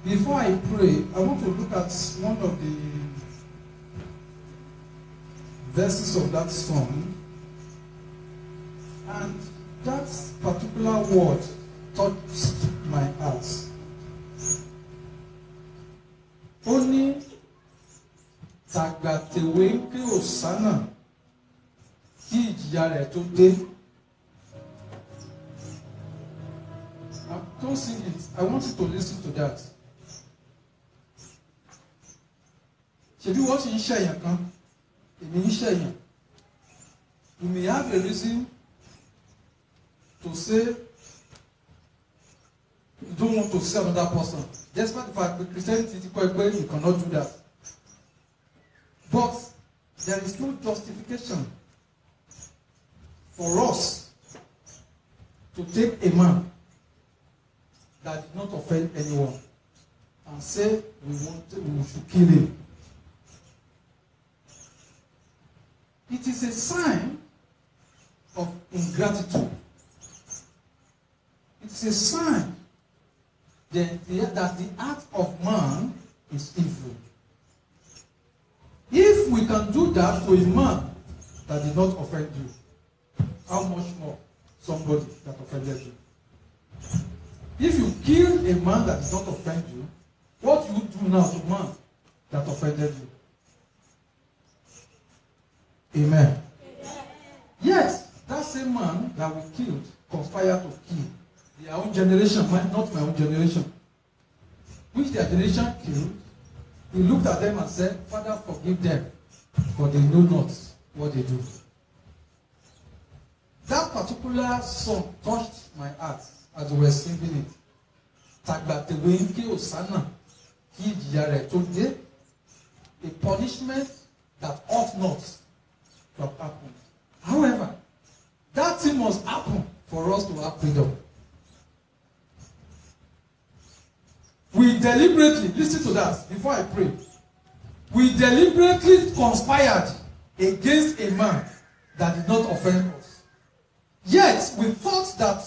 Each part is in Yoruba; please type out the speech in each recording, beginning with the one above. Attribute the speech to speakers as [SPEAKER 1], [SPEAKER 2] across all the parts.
[SPEAKER 1] Before I pray, I want to look at one of the verses of that song. And that particular word touched my heart. Only tàgbàtèwé ké òsánà kí ìjìyà rẹ̀ tó dé. Don't sing it. I want you to listen to that. Ṣebí wọ́n ti ń ṣẹ̀yàn kan, èmi ń ṣẹ̀yàn. You may have a reason to say you don't want to see another person. Despite the fact that Christianity you cannot do that. But there is no justification for us to take a man that did not offend anyone and say we should kill him. It is a sign of ingratitude. It is a sign that the heart of man is evil. If we can do that to a man that did not offend you, how much more somebody that offended you? If you kill a man that did not offend you, what you do now to a man that offended you? Amen. Yes, that same man that we killed conspired to kill their own generation, not my own generation. Which their generation killed, he looked at them and said, Father, forgive them, for they know not what they do. That particular song touched my heart as we were singing it. Tàgbàtèwé ké òsánà kí ìjìyà rẹ̀ tó dé. A punishment that ought not to have happened. However, that thing must happen for us to have freedom. We deliberately, listen to that before I pray. We deliberately conspired against a man that did not offend us. Yet, we thought that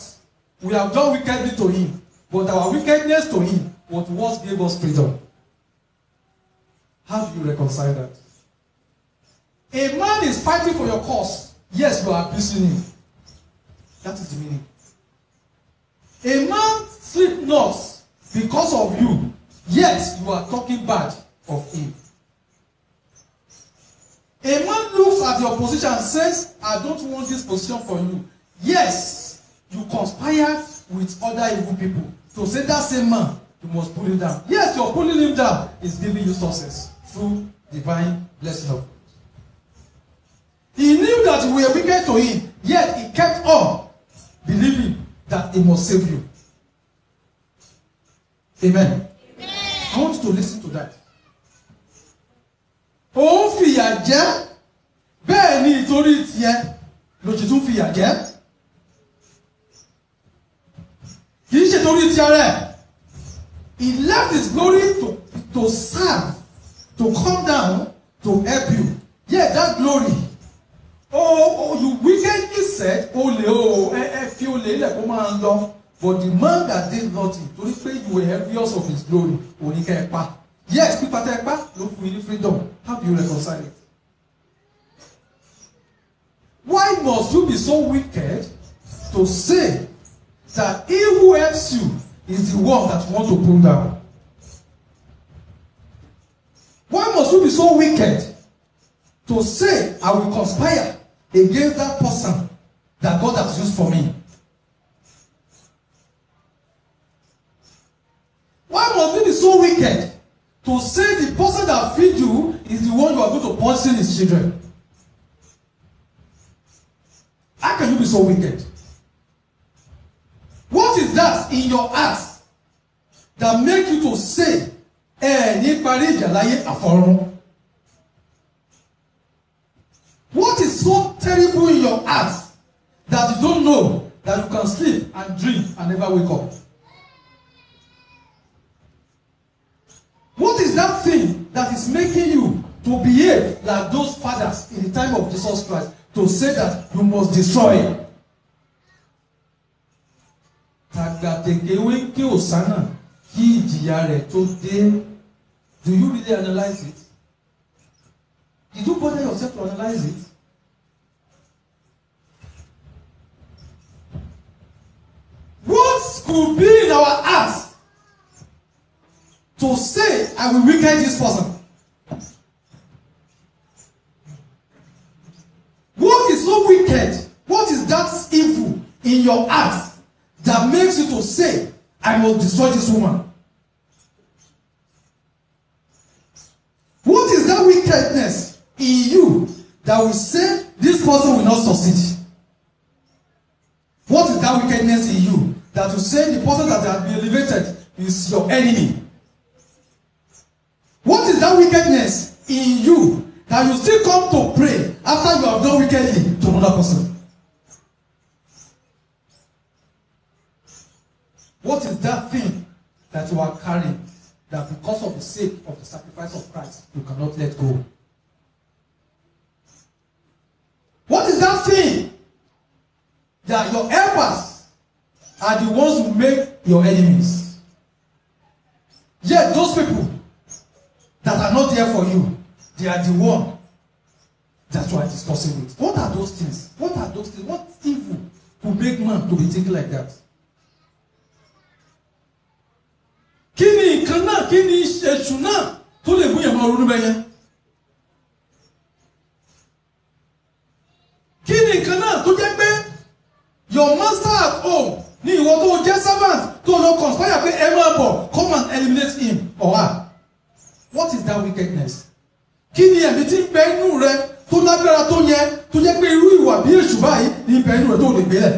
[SPEAKER 1] we have done wickedly to him, but our wickedness to him was what gave us freedom. How do you reconcile that? A man is fighting for your cause. Yes, you are abusing him. That is the meaning. A man sleep not because of you, yet you are talking bad of him. A man looks at your position and says, I don't want this position for you. Yes, you conspired with other evil people to say that same man, you must pull him down. Yes, you're pulling him down. It's giving you success through divine blessing of God. He knew that you were wicked to him, yet he kept on believing that he must save you. Amen. Amen. I want you to listen to that. Ó fìyà jẹ, bẹ́ẹ̀ ni ìtorí tiẹ̀ ló ti tún fìyà jẹ. Kì í ṣe torí ti ara ẹ̀. He left his glory to serve, to come down, to help you. Yeah, that glory. Oh, you wickedly said, fi olè ilẹ̀ kó máa ń lọ. But the man that did nothing, torí pé you were envious of his glory, òní kẹ́ ẹ pa. Yes, pípa tẹ́ ẹ pa ló fún yín ní freedom. How do you reconcile it? Why must you be so wicked to say that he who helps you is the one that you want to pull down? Why must you be so wicked to say, I will conspire against that person that God has used for me? Why must you be so wicked to say the person that feeds you is the one you are going to poison his children? How can you be so wicked? What is that in your heart that makes you to say, ní parí ìjà láyé àfọ̀run? What is so terrible in your heart that you don't know that you can sleep and dream and never wake up? What is that thing that is making you to behave like those fathers in the time of Jesus Christ, to say that you must destroy him? Tàgbàtèkéwé ké òsánà kí kí ìjìyà rẹ̀ tó dé. Do you really analyze it? Did you bother yourself to analyze it? What could be in our hearts to say, I will wicked this person? What is so wicked? What is that evil in your heart that makes you to say, I must destroy this woman? What is that wickedness in you that will say this person will not succeed? What is that wickedness in you that will say the person that has been elevated is your enemy? What is that wickedness in you that you still come to pray after you have done wickedly to another person? What is that thing that you are carrying that because of the sake of the sacrifice of Christ, you cannot let go? What is that thing that your helpers are the ones who make your enemies? Yet those people that are not there for you, they are the one that you are discussing with. What are those things? What are those things? What evil will make man to be thinking like that? Kí ni nǹkan náà, kí ni èṣù náà tó lè mú ìyàmọ̀ ronú bẹ́yẹn? Kí ni nǹkan náà tó jẹ́ pé your master at home ni ìwọ tó jẹ́ servant tó lọ conspire pé ẹ máa bọ̀, come and eliminate him or her? What is that wickedness? Kí ni ẹ̀mí tí ń bẹ inú rẹ tó lágbára tó yẹ tó jẹ́ pé irú ìwà bí èṣù báyìí ní bẹ inú rẹ tó lè gbélẹ̀?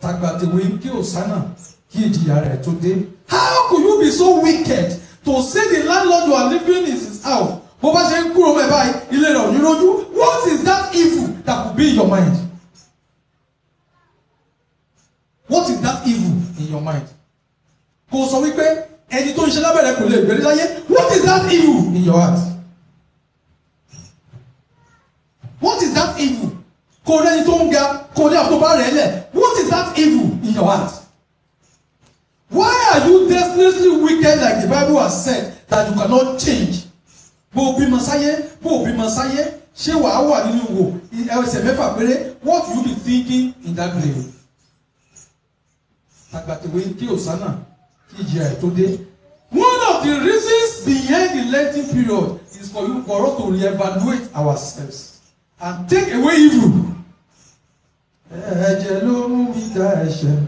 [SPEAKER 1] Tàgbàtèwé kí Hosanna kí ìjìyà rẹ̀ tó dé. How could you be so wicked to say the landlord you are living in his house? Bó bá ṣe ń kúrò mẹ́ báyìí, ilé rẹ̀ ò ní rojú. What is that evil that could be in your mind? What is that evil in your mind? Kò sọ wípé ẹni tó ń ṣe lábẹ́rẹ́ kò lè gbèrè láyé. What is that evil in your heart? What is that evil? Kò rẹ́ni tó ń ga, kò ní àfọ̀bá rẹ̀ lẹ̀. What is that evil in your heart? Why are you desperately wicked like the Bible has said that you cannot change? Bó bímọ sáyé, bó bímọ sáyé, ṣé wàá wà nínú wò ẹsẹ̀ mẹ́fà péré? What will you be thinking in that grave? Àgbàtẹ̀wé kí Hosanna kí ìjìyà ẹ̀ tó dé. One of the reasons behind the Lenten period is for us to reevaluate ourselves and take away evil. Ẹ̀jẹ̀ ló mú mi dá ẹ̀ṣẹ̀.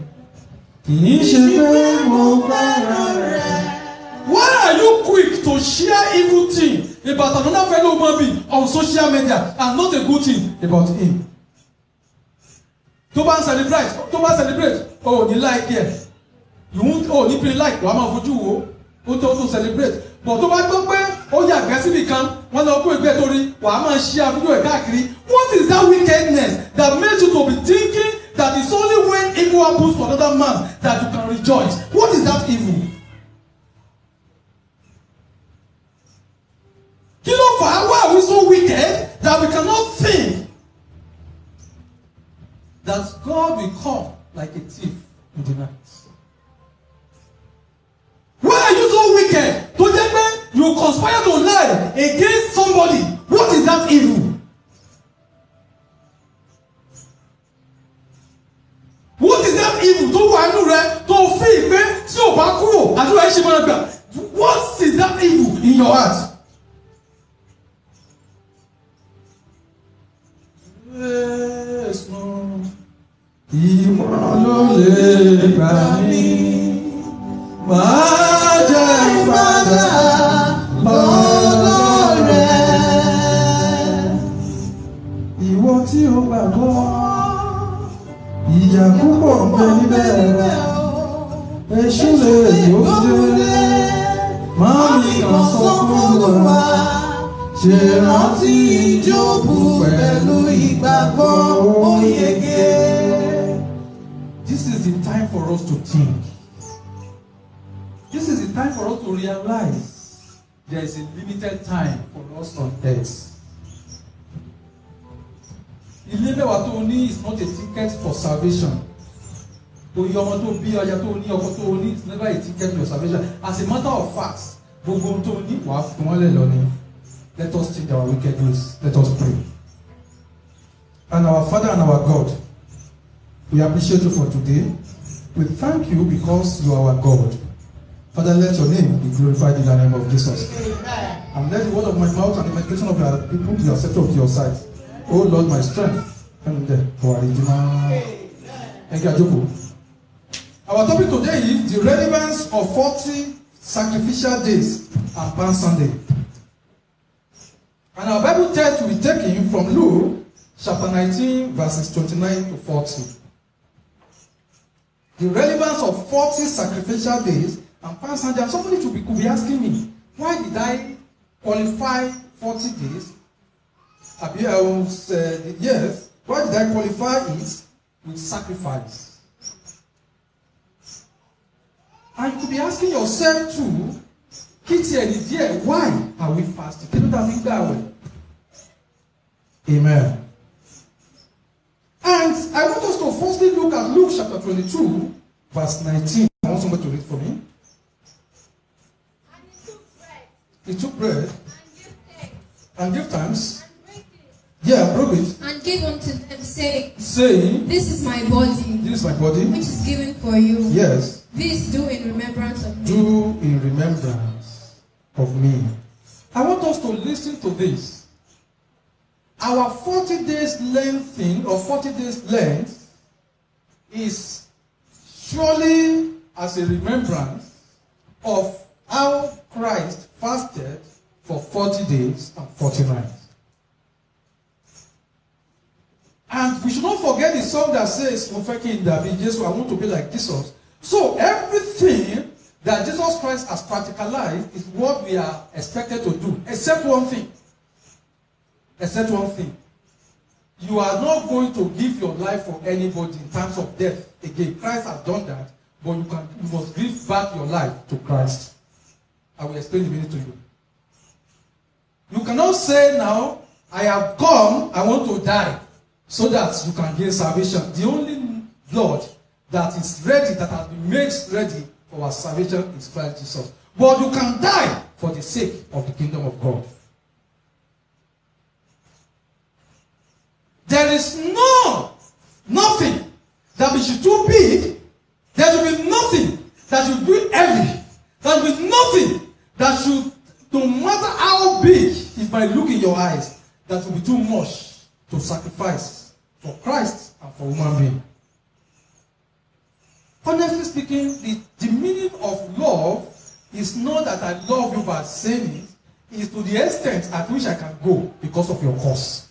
[SPEAKER 1] Why are you quick to share evil thing about another fellow human being on social media and not a good thing about him? Tó bá celebrate, oh, ní like ẹ̀. You won't, oh, ní pin like, wàá máa fojú wo, ó tó celebrate. But tó bá gbọ́ pé ó yàgbẹ́ síbi kan, wọ́n lọ kó ìgbẹ́ torí, wàá máa share fídíò ẹ̀ káàkiri. What is that wickedness that makes you to be thinking that it's only when evil happens to another man that you can rejoice? What is that evil? Kí ló fà á? Why are we so wicked that we cannot think that God will come like a thief in the night? Why are you so wicked to jẹ́ pé you conspire to lie against somebody? What is that evil? What is that evil tó wà nínú rẹ tó fi ìpè tí ò bá kúrò àti wàá ṣe máa gbà? What is that evil in your heart? Ìmọ̀ràn ló lè gbà mí, máa jẹ́ ìpadà lọ́dọ̀ rẹ̀. Ìwọ tí ó gbàgbọ́, ìyà púpọ̀ ń bẹ níbẹ̀, èṣù lè yókùdé, màmí kan sọ fún wa, ṣe rántí Jóòbù pẹ̀lú ìgbàgbọ́ ó yege. This is the time for us to think. This is the time for us to realize there is a limited time for us on earth. Ilé mẹ́wàá tó ní is not a ticket for salvation. Oye ọmọ tó bí ọjà tó ní ọkọ tó ní it's never a ticket to your salvation. As a matter of fact, gbogbo ohun tó ní wàá fún wọn lè lọ ni. Let us change our wicked ways. Let us pray. And our Father and our God, we appreciate you for today. We thank you because you are our God. Father, let your name be glorified in the name of Jesus. Amen. And let the word of my mouth and the meditation of your people be acceptable to your sight. Oh Lord, my strength. And for our Redeemer. Thank you, Ajoku. Our topic today is the relevance of 40 sacrificial days and Palm Sunday. And our Bible text will be taken from Luke chapter 19, verses 29 to 40. The relevance of 40 sacrificial days and Palm Sunday. And somebody could be asking me, why did I qualify 40 days? Yes, why did I qualify it with sacrifice? And you could be asking yourself too, why are we fasting? Amen. And I want us to firstly look at Luke chapter 22, verse 19. I want somebody to read for me. He took bread and gave thanks. Yeah, broke it.
[SPEAKER 2] And gave unto them,
[SPEAKER 1] saying,
[SPEAKER 2] This is my body.
[SPEAKER 1] This is my body.
[SPEAKER 2] Which is given for you.
[SPEAKER 1] Yes.
[SPEAKER 2] This do in remembrance of me.
[SPEAKER 1] Do in remembrance of me. I want us to listen to this. Our 40 days lengthening or 40 days length is surely as a remembrance of how Christ fasted for 40 days and 40 nights. And we should not forget the song that says, I want to be like Jesus. So everything that Jesus Christ has practicalized is what we are expected to do, except one thing. Except one thing. You are not going to give your life for anybody in terms of death. Again, Christ has done that, but you must give back your life to Christ. I will explain in a minute to you. You cannot say now, I have come, I want to die, so that you can gain salvation. The only Lord that is ready, that has been made ready for our salvation is Christ Jesus. But you can die for the sake of the kingdom of God. There is nothing that will be too big. There will be nothing that will be heavy. There will be nothing that should, no matter how big it might look in your eyes, that will be too much to sacrifice for Christ and for human being. Honestly speaking, the meaning of love is not that I love you by saying it, is to the extent at which I can go because of your cause.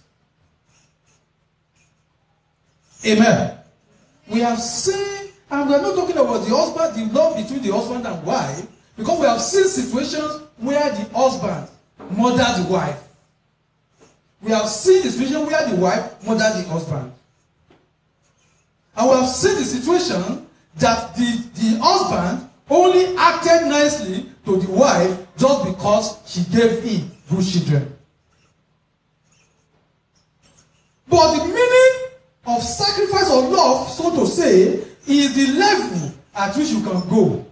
[SPEAKER 1] Amen. We have seen, and we are not talking about the husband, the love between the husband and wife, because we have seen situations where the husband murdered the wife. We have seen the situation where the wife murdered the husband. And we have seen the situation that the husband only acted nicely to the wife just because she gave him good children. But the meaning of sacrifice or love, so to say, is the level at which you can go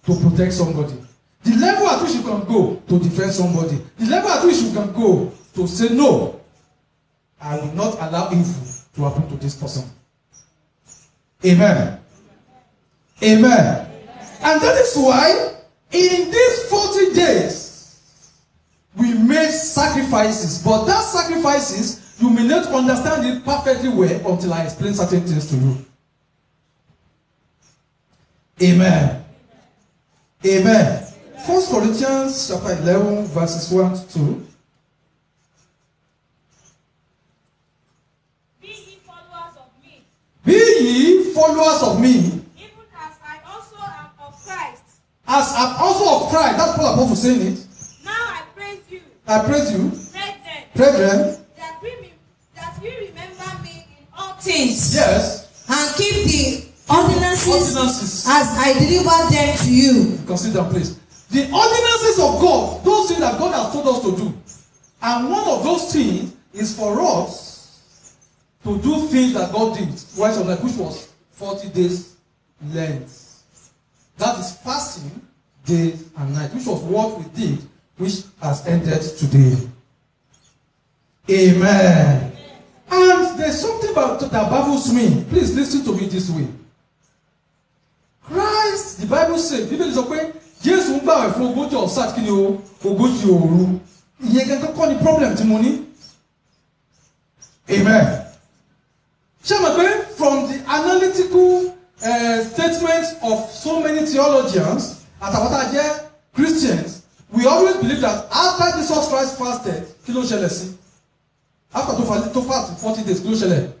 [SPEAKER 1] to protect somebody. The level at which you can go to defend somebody. The level at which you can go to say, no, I will not allow evil to happen to this person. Amen. Amen. And that is why in these 40 days we made sacrifices. But that sacrifices, you may not understand it perfectly well until I explain certain things to you. Amen. Amen. 1 Corinthians chapter 11 verses 1 to 2.
[SPEAKER 3] Be ye followers of me.
[SPEAKER 1] Be ye followers of me.
[SPEAKER 3] Even as I also am of Christ.
[SPEAKER 1] As I'm also of Christ. That's Paul Apostle saying it.
[SPEAKER 3] Now I praise you.
[SPEAKER 1] I praise you.
[SPEAKER 3] Brethren.
[SPEAKER 1] Brethren.
[SPEAKER 3] You remember me in all things.
[SPEAKER 1] Yes.
[SPEAKER 4] And keep the ordinances as I deliver them to you.
[SPEAKER 1] Consider, please. The ordinances of God, those things that God has told us to do. And one of those things is for us to do things that God did, which was 40 days Lent. That is fasting day and night, which was what we did, which has ended today. Amen. And there's something about that baffles me. Please listen to me this way. Christ, the Bible says, Bíbélì sọ pé Jésù ń gbààwẹ̀ fún ogójì ọ̀sán àti kíni o, ogójì òru. Ìyẹn gangan kọ́ ni problem tí mo ní. Amen. Ṣé mo pé from the analytical statements of so many theologians, àtàwọn tá a jẹ́ Christians, we always believe that after Jesus Christ fasted, kí ló ṣẹlẹ̀ sí? After to fast 40 days, kí ló ṣẹlẹ̀?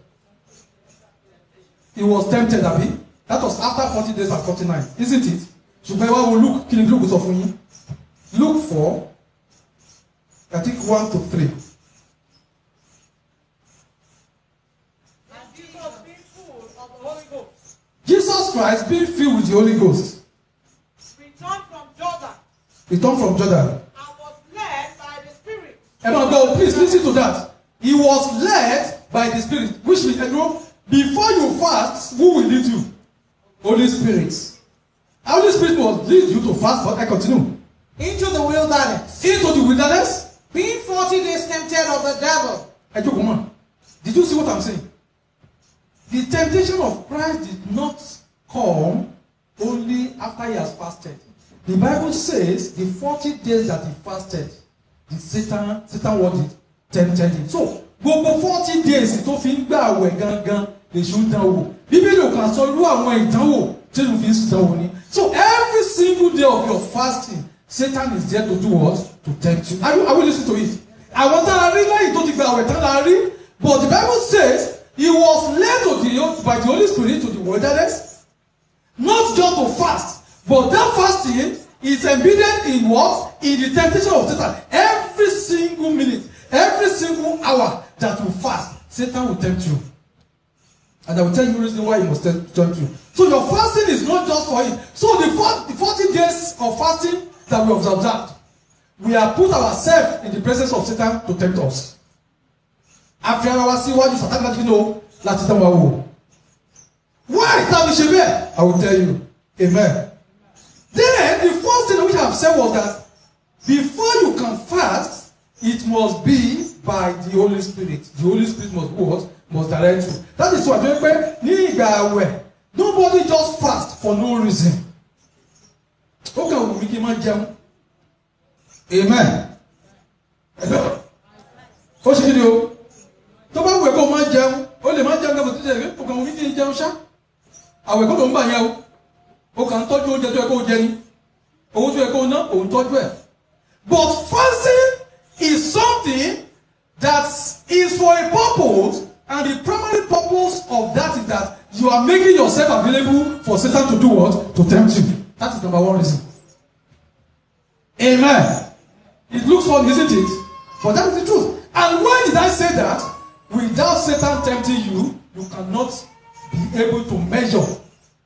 [SPEAKER 1] He was tempted, abi? That was after 40 days and 49, isn't it? Ṣùgbọ́n ẹ wá wo Luke, kí ni Luke sọ fún yín? Luke 4, I think 1 to 3.
[SPEAKER 3] And Jesus being full of the Holy Ghost,
[SPEAKER 1] Jesus Christ being filled with the Holy Ghost,
[SPEAKER 3] returned from Jordan,
[SPEAKER 1] returned from Jordan.
[SPEAKER 3] and was led by the Spirit.
[SPEAKER 1] Please listen to that. He was led by the Spirit, which means, before you fast, who will lead you? Holy Spirit. Holy Spirit will lead you to fast, but I continue.
[SPEAKER 4] Into the wilderness,
[SPEAKER 1] Into the wilderness.
[SPEAKER 4] being 40 days tempted of the devil.
[SPEAKER 1] Woman, did you see what I'm saying? The temptation of Christ did not come only after he has fasted. The Bible says the 40 days that he fasted, Satan what did? Tempted him. So, gbogbo 40 days tó fi ń gbà àwẹ̀ gangan èṣù ń dánwò. Bíbélì ò kàn sọ irú àwọn ìdánwò tí èṣù fi ń dánwò ni. So, every single day of your fasting, Satan is there to do what? To tempt you. Are we listening to it? Àwọn tá a rí lẹ́yìn tó ti gba àwẹ̀ tán la rí. But the Bible says he was led by the Holy Spirit to the wilderness. Not just to fast, but that fasting is embedded in what? In the temptation of Satan. Every single minute, every single hour that you fast, Satan will tempt you. And I will tell you the reason why he must tempt you. So your fasting is not just for it. So the 40 days of fasting that we have observed, we have put ourselves in the presence of Satan to tempt us. After our síwájú Satan láti know láti tán wa wò. Why tàbí ṣe bẹ́ẹ̀? I will tell you. Amen. Then the first thing which I have said was that before you can fast, it must be by the Holy Spirit. The Holy Spirit must what? Must direct you. That is why pé ní ìgbà àwẹ̀, nobody just fast for no reason. Ó kàn wù mí kí n máa jẹun. Amen. Ó ṣe kí ni o? Tó bá wù ẹ́ kó máa jẹun, ó lè máa jẹun kí ó jẹ́ ó kàn wù mí kí n jẹun ṣá. Àwẹ̀ kó ló ń bà yẹn o. Ó kàn ń tọ́jú oúnjẹ tó yẹ kó jẹ ni. Owó tó yẹ kó ná, òun tọ́jú ẹ̀. But fasting is something that is for a purpose, and the primary purpose of that is that you are making yourself available for Satan to do what? To tempt you. That is number one reason. Amen. It looks funny, isn't it? But that is the truth. And why did I say that? Without Satan tempting you, you cannot be able to measure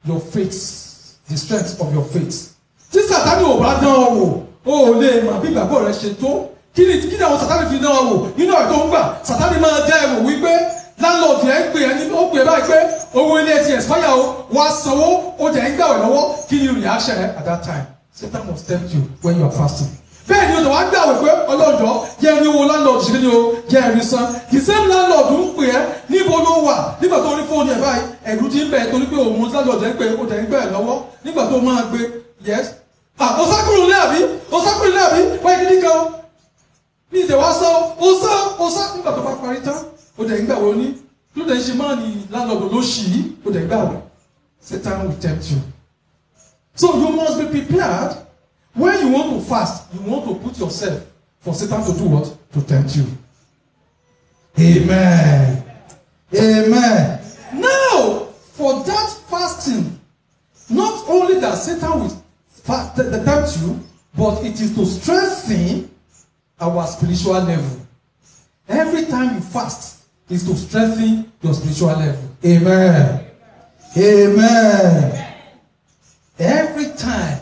[SPEAKER 1] your faith, the strength of your faith. Tí Sátánì ò bá dán ọ wò, ó lè mà bí ìgbàgbọ́ rẹ ṣe tó. Kí ni àwọn Sátánì fi dán ọ wò? Nínú ọ̀rọ̀ tó ń gbà, Sátánì máa dá ẹ wò wípé landlord yẹn ń pè ẹ́ ní ó pè báyìí pé owó ilé ti expire o, wàá sanwó, ó jẹ́ ń gbàwẹ̀ lọ́wọ́. Kí ni reaction ẹ at that time? Satan must tempt you when you are fasting. Bẹ́ẹ̀ ni o tó wá gbàwẹ̀ pé ọlọ́jọ́ jẹ́ ẹni owó landlord ṣe ni o jẹ́ ẹni san. The same landlord ń pè ẹ́ níbo ló wà nígbà tó rí fóònù ẹ̀ báyìí ẹ̀rù ti ń bẹ̀ torí pé òun landlord ẹ̀ ń pè ó tẹ̀ ń gbẹ̀ lọ́wọ́ nígbà tó máa gbé yes. Ọ̀sákùnrin lé àbí wáyé kíní kan ní ìtẹ̀wá sọ nígbà tó bá parí tán ó tẹ̀ ń gbàwẹ̀ ní ló tẹ̀ ń ṣe máa ní landlord ló ṣì í ó tẹ̀ ń gbàwẹ̀. Satan will tempt you. So you must be prepared. When you want to fast, you want to put yourself for Satan to do what? To tempt you. Amen. Amen. Now, for that fasting, not only that Satan will tempt you, but it is to strengthen our spiritual level. Every time you fast, is to strengthen your spiritual level. Amen. Amen. Every time.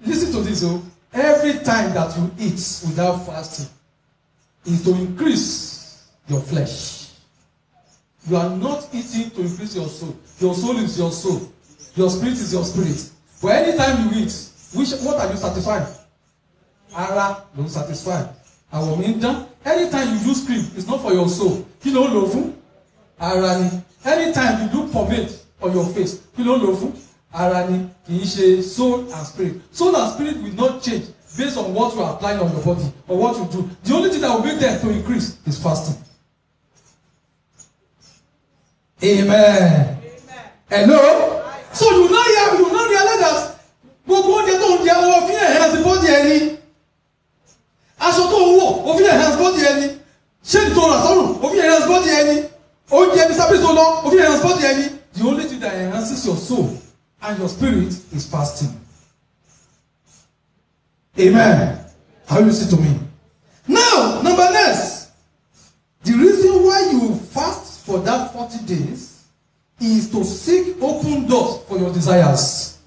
[SPEAKER 1] Listen to this, every time that you eat without fasting is to increase your flesh. You are not eating to increase your soul. Your soul is your soul. Your spirit is your spirit. But anytime you eat, what are you satisfying? Ara don't satisfy. Àwọn mi ń dán. Anytime you use cream, it's not for your soul. Kí ló ń lò fún? Ara ni. Anytime you do pomade on your face, kí ló ń lò fún? Ara ni. Kì í ṣe soul and spirit. Soul and spirit will not change based on what you are applying on your body or what you do. The only thing that will make them to increase is fasting. Amen. Hello? So you now realize that gbogbo oúnjẹ tó ń jẹ owó fi enhance body ẹni. Aṣọ tó ń wọ̀ ó fi enhance body ẹni. Ṣé tó rà sọ́rùn ó fi enhance body ẹni. Oúnjẹ bí sábẹ́ tó lọ ó fi enhance body ẹni. The only thing that enhances your soul and your spirit is fasting. Amen. How you listen to me? Now, number next. The reason why you fast for that 40 days is to seek open doors for your desires.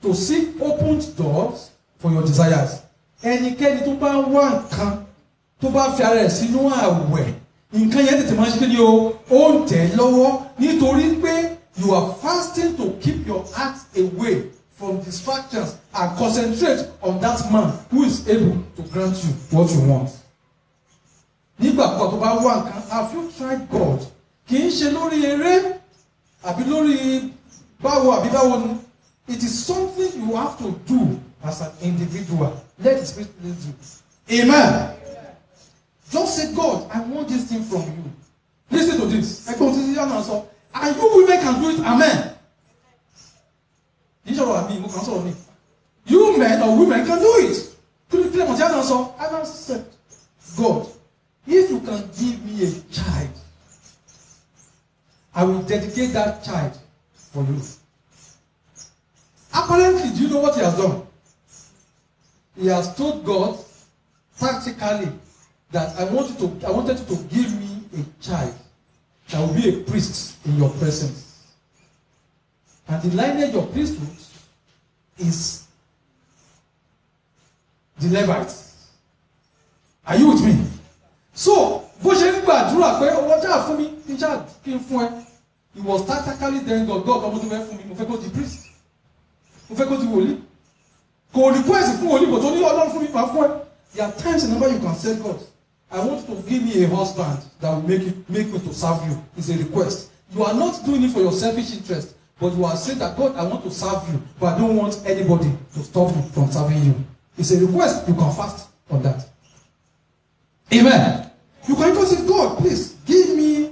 [SPEAKER 1] To seek open doors for your desires. Ẹnikẹ́ni tó bá wá nǹkan tó bá fi ara ẹ̀ sínú àwẹ̀ nǹkan yẹn tètè máa ṣe kí ni o ó ń tẹ̀ lọ́wọ́ nítorí pé you are fasting to keep your heart away from distractions and concentrate on that man who is able to grant you what you want. Nígbà kan tó bá wá nǹkan, have you tried God? Kì í ṣe lórí eré àbí lórí báwo àbí báwo ni. It is something you have to do as an individual. Let the Spirit lead you. Amen. Just say, God, I want this thing from you. Listen to this. I go to the answer. And you women can do it. Amen. You men or women can do it. And I said, God, if you can give me a child, I will dedicate that child for you. Apparently, do you know what he has done? He has told God practically that I wanted you to give me a child that will be a priest in your presence. And the lineage of priesthood is the Levites. Are you with me? So, bó ṣe ń gbàdúrà pé owó jà fún mi, ìjà kí n fún ẹ. He was tactically telling God, ọmọ tó fẹ́ fún mi, mo fẹ́ kó di priest. Mo fẹ́ kó di wòlíì. Kò request fún wòlíì, but ó ní Ọlọ́run fún mi, màá fún ẹ. There are times in number you can say, God, I want you to give me a husband that will make me to serve you. It's a request. You are not doing it for your selfish interest, but you are saying that, God, I want to serve you, but I don't want anybody to stop me from serving you. It's a request. You can fast on that. Amen. You can just say, God, please give me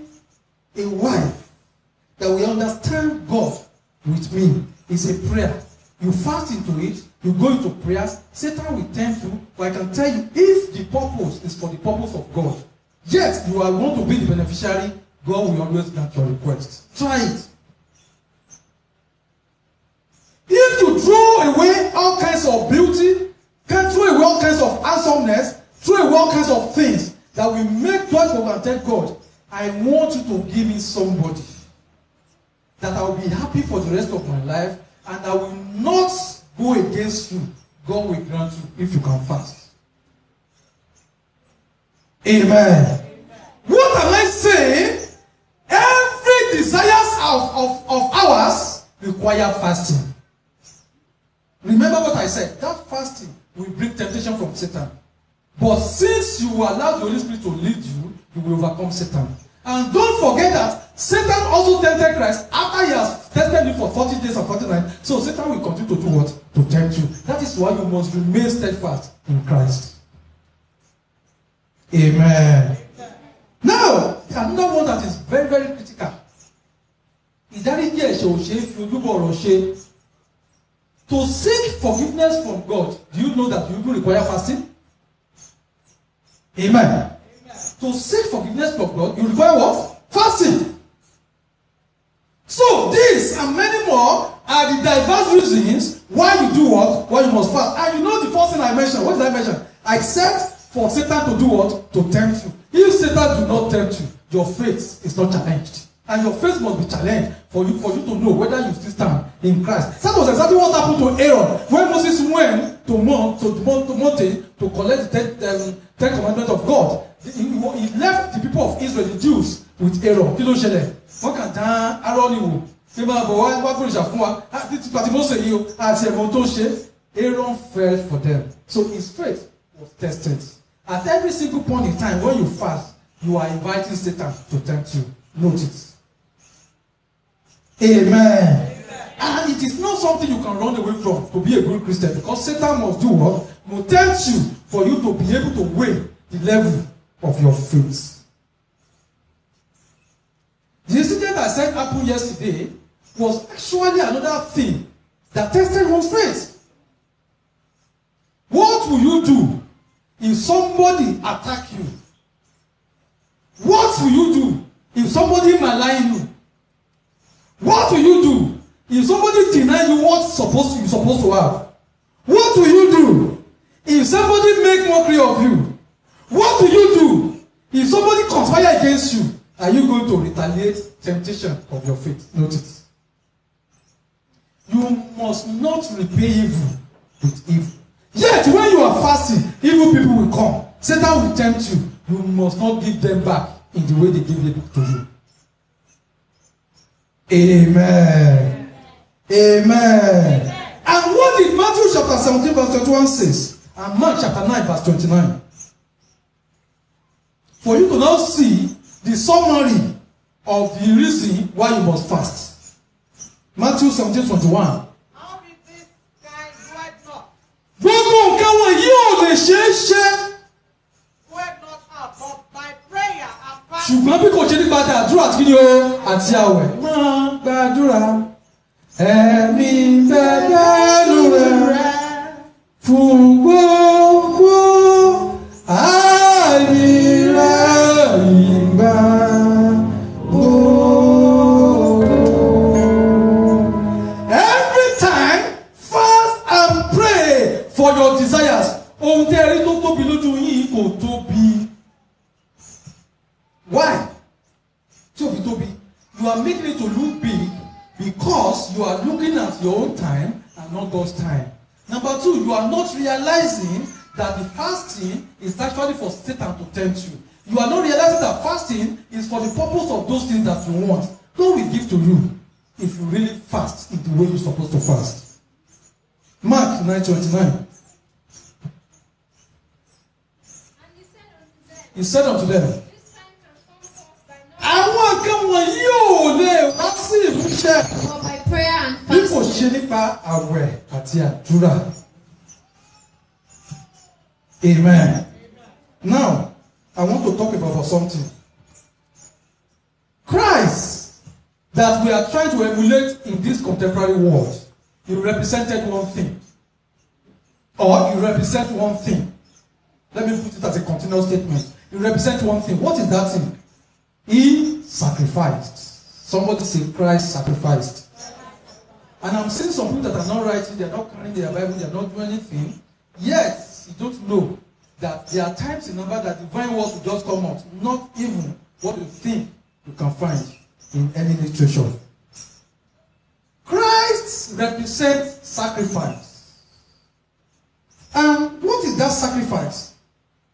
[SPEAKER 1] a wife that will understand God with me. It's a prayer. You fast into it, you go into prayers, Satan will tempt you, but I can tell you, if the purpose is for the purpose of God, yet you are want to be the beneficiary, God will always grant your request. Try it. If you throw away all kinds of beauty, can throw away all kinds of handsomeness, throw away all kinds of things that will make God and tell God, I want you to give me somebody that I will be happy for the rest of my life, and I will not go against you. God will grant you if you can fast. Amen. What am I saying? Every desires of ours require fasting. Remember what I said. That fasting will bring temptation from Satan. But since you allow the Holy Spirit to lead you, you will overcome Satan. And don't forget that Satan also tempted Christ after he has tested you for 40 days and 40 nights. So Satan will continue to do what? To tempt you. That is why you must remain steadfast in Christ. Amen. Now, another one that is very, very critical. To seek forgiveness from God, do you know that you will require fasting? Amen. To seek forgiveness from God, you require what? Fasting. So, these and many more are the diverse reasons why you do what? Why you must fast. And you know the first thing I mentioned. What did I mention? I said for Satan to do what? To tempt you. If Satan do not tempt you, your faith is not challenged. And your faith must be challenged for you to know whether you still stand in Christ. That was exactly what happened to Aaron when Moses went to mountain to collect the 10 commandments of God. He left the people of Israel, the Jews, with Aaron. Kí ló ṣẹlẹ̀? Wọ́n kàn dán Aaron wò. ṣé máa bọ̀ wá gbọ́dọ̀ fún wa títí pàtí Mósè yìí o àti ẹ̀mọ́ tó ṣe. Aaron fell for them. So his faith was tested. At every single point in time when you fast, you are inviting Satan to tempt you. Note it. Amen. And it is not something you can run away from to be a good Christian, because Satan must do what? Must tempt you for you to be able to weigh the level of your faith. The incident I said happened yesterday was actually another thing that tested one's faith. What will you do if somebody attack you? What will you do if somebody malign you? What will you do if somebody deny you what's you're supposed to have? What will you do if somebody make mockery of you? What will you do if somebody conspire against you? Are you going to retaliate temptation of your faith? Notice. You must not repay evil with evil. Yet when you are fasting, evil people will come. Satan will tempt you. You must not give them back in the way they give it to you. Amen. Amen. And what did Matthew chapter 17 verse 21 says? And Mark chapter 9 verse 29. For you to now see the summary of the reason why you must fast. Matthew 17:21.
[SPEAKER 3] How did this guy do it not?
[SPEAKER 1] Gbogbo nǹkan wọ̀nyí ò lè ṣeé ṣe.
[SPEAKER 3] Do it not out, but by prayer and fasting.
[SPEAKER 1] Ṣùgbọ́n bí kò ṣe nípa àdúrà àti kíni o àti àwẹ̀. Máa gbàdúrà. Ẹ̀mí gbẹ̀gbẹ́nu rẹ̀ fún gbogbo àìní rẹ̀ ìgbà gbogbo. Every time fast and pray for your desires. Ohun tí ẹ rí tó tóbi lójú yín kò tóbi. Why? Tí o fi tóbi, you are making it to look big because you are looking at your own time and not God's time. Number two, you are not realizing that the fasting is actually for Satan to tempt you. You are not realizing that fasting is for the purpose of those things that you want. God will give to you if you really fast in the way you're supposed to fast. Mark 9:29. He said unto them, àwọn nǹkan wọ̀nyí ò lè wá sí ìmúṣẹ.
[SPEAKER 2] But by prayer and
[SPEAKER 1] Bí kò
[SPEAKER 2] fasting.
[SPEAKER 1] ṣe nípa àwẹ̀ àti àdúrà. Amen. Now, I want to talk about something. Christ that we are trying to emulate in this contemporary world, he represented one thing. Or he represents one thing. Let me put it as a continuous statement. He represents one thing. What is that thing? He sacrificed. Somebody say Christ sacrificed. And I'm seeing some people that are not writing, they are not carrying their Bible, they are not doing anything. Yet, you don't know that there are times in number that divine words will just come out. Not even what you think you can find in any literature. Christ represents sacrifice. And what is that sacrifice?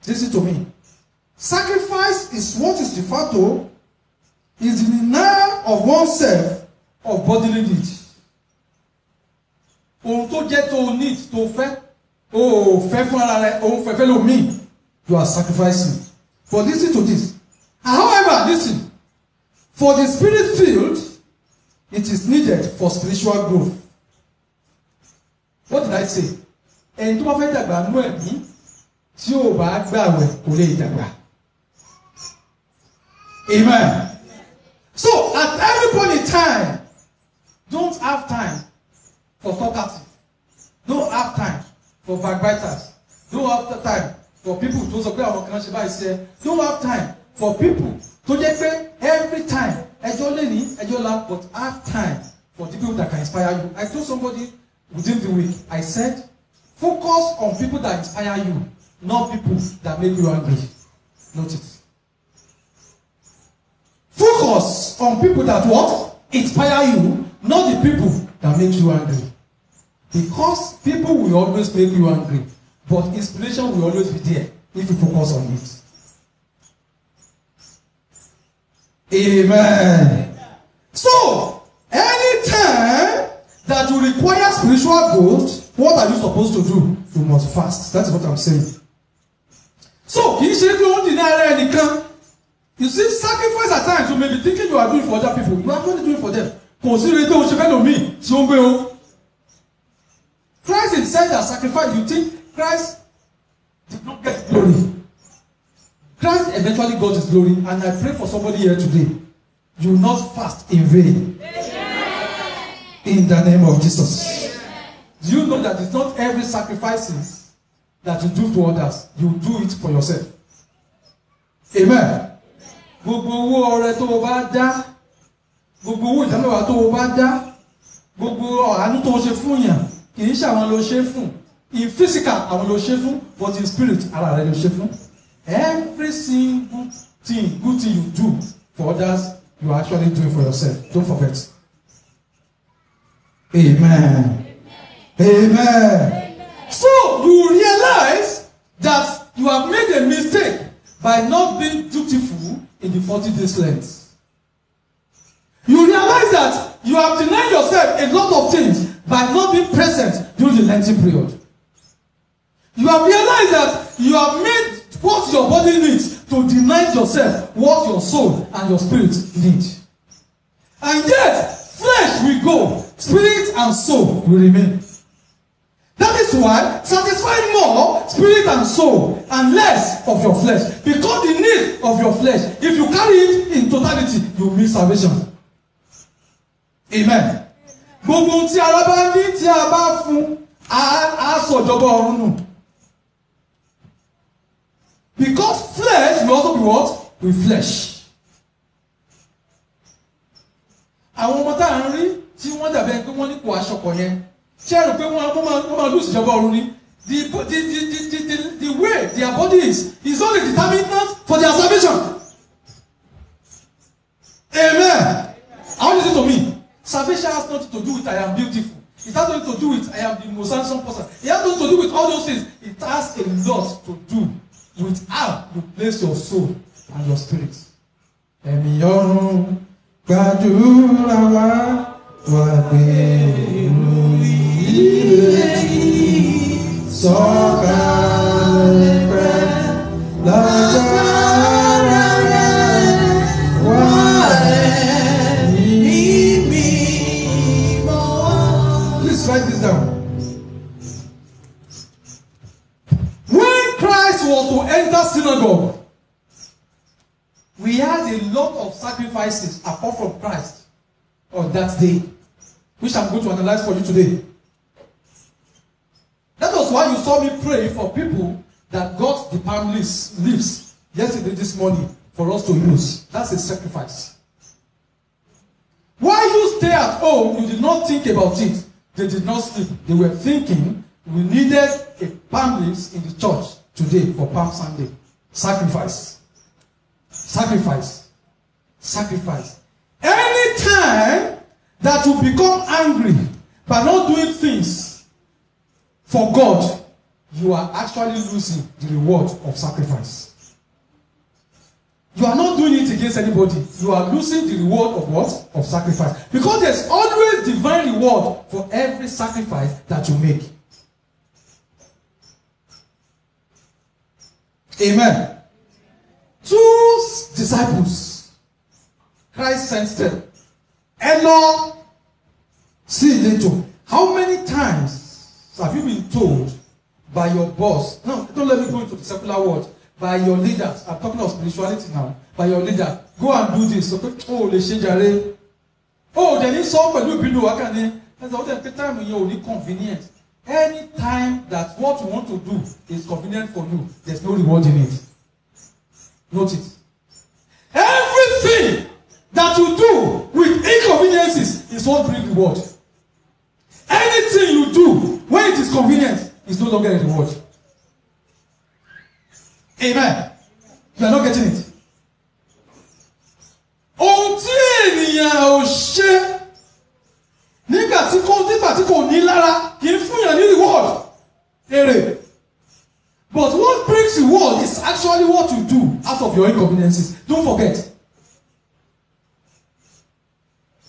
[SPEAKER 1] Listen to me. Sacrifice is what is referred to is the denial of oneself of bodily need. Ohun tó jẹ́ tó need tó fẹ́ o fẹ́ fún ara rẹ òun fẹ́ lómi you are sacrificing. But listen to this. However, listen. For the spirit field, it is needed for spiritual growth. What did I say? Ẹni tó bá fẹ́ dàgbà nú ẹ̀mí tí ò bá gbààwẹ̀ kò lè dàgbà. Amen. So at every point in time, don't have time for talkative. Don't have time for backbiters. Don't have time for people to sọ pé àwọn kan ṣe báyìí ṣe. Don't have time for people to jẹ́ pé every time ẹjọ́ lè ní ẹjọ́ la but have time for the people that can inspire you. I told somebody within the week, I said, focus on people that inspire you, not people that make you angry. Note it. Focus on people that what? Inspire you, not the people that make you angry. Because people will always make you angry, but inspiration will always be there if you focus on it. Amen. So, any that you require spiritual growth, what are you supposed to do? You must fast. That is what I'm saying. So, kì í ṣe pé wọ́n deny ara ẹnìkan. You see, sacrifice at times you may be thinking you are doing for other people. You are actually doing for them. Kò sí retí o ṣe fẹ́ lò mí tí ó ń gbé o. Christ himself that sacrifice, you think Christ did not get glory. Christ eventually got his glory, and I pray for somebody here today. You will not fast in vain. In the name of Jesus. Do you know that it's not every sacrifices that you do to others, you do it for yourself? Amen. Gbogbo owó ọrẹ tó o bá dá, gbogbo owó ìdámẹ́wàá tó o bá dá, gbogbo àánú tó o ṣe fún yàn, kì í ṣe àwọn ló ṣe fún. In physical, àwọn ló ṣe fún, but in spirit, ara rẹ ló ṣe fún. Every single thing, good thing you do for others, you are actually doing for yourself. Don't forget. Amen. Amen. So you realize that you have made a mistake by not being dutiful in the 40 days length. You realize that you have denied yourself a lot of things by not being present during the Lenten period. You have realized that you have made what your body needs to deny yourself what your soul and your spirit need. And yet, flesh will go, spirit and soul will remain. That is why satisfy more spirit and soul and less of your flesh. Because the need of your flesh, if you carry it in totality, you miss salvation. Amen. Gbogbo tí ara bá ní tí a bá fún a sọ ìjọba ọ̀run nù. Because flesh will also be what? With flesh. Àwọn ọmọ tá à ń rí tí wọ́n dàbẹ̀ pé wọ́n ní kò aṣọ kọ̀ yẹn. Ṣé ẹ rò pé wọ́n máa lose ìjọba ọ̀run ni? The way their body is only determinant for their salvation. Amen. How is it to me? Salvation has nothing to do with I am beautiful. It has nothing to do with I am the most handsome person. It has nothing to do with all those things. It has a lot to do with how you place your soul and your spirit. Ẹ̀mí ọ̀run gbàdúrà wá gbé ìròyìn sọ̀kalẹ̀ pẹ́ lágbára rẹ̀ wá ẹ̀mí mímọ́. Please write this down. Christ was to enter synagogue. We had a lot of sacrifices apart from Christ on that day, which I'm going to analyze for you today. That was why you saw me pray for people that got the palm leaves yesterday, this morning, for us to use. That's a sacrifice. While you stay at home, you did not think about it. They did not sleep. They were thinking we needed a palm leaves in the church today for Palm Sunday. Sacrifice. Sacrifice. Sacrifice. Anytime that you become angry by not doing things for God, you are actually losing the reward of sacrifice. You are not doing it against anybody. You are losing the reward of what? Of sacrifice. Because there's always divine reward for every sacrifice that you make. Amen. 2 disciples, Christ sent them. Hello, see later. How many times have you been told by your boss? No, don't let me go into the secular world. By your leaders, I'm talking of spirituality now. By your leader, go and do this. Okay? Oh, le change. Oh, then it's all pẹ̀lú ìbínú wa kan ni. That's all the time you only convenient. Any time that what you want to do is convenient for you, there's no reward in it. Note it. Everything that you do with inconveniences is what brings reward. Anything you do when it is convenient is no longer a reward. Amen. You are not getting it. Ohun tí ènìyàn ò ṣe nígbà tí kò ní lára kì í fún yàn ní reward. Èrè. But what brings reward is actually what you do out of your inconveniences. Don't forget.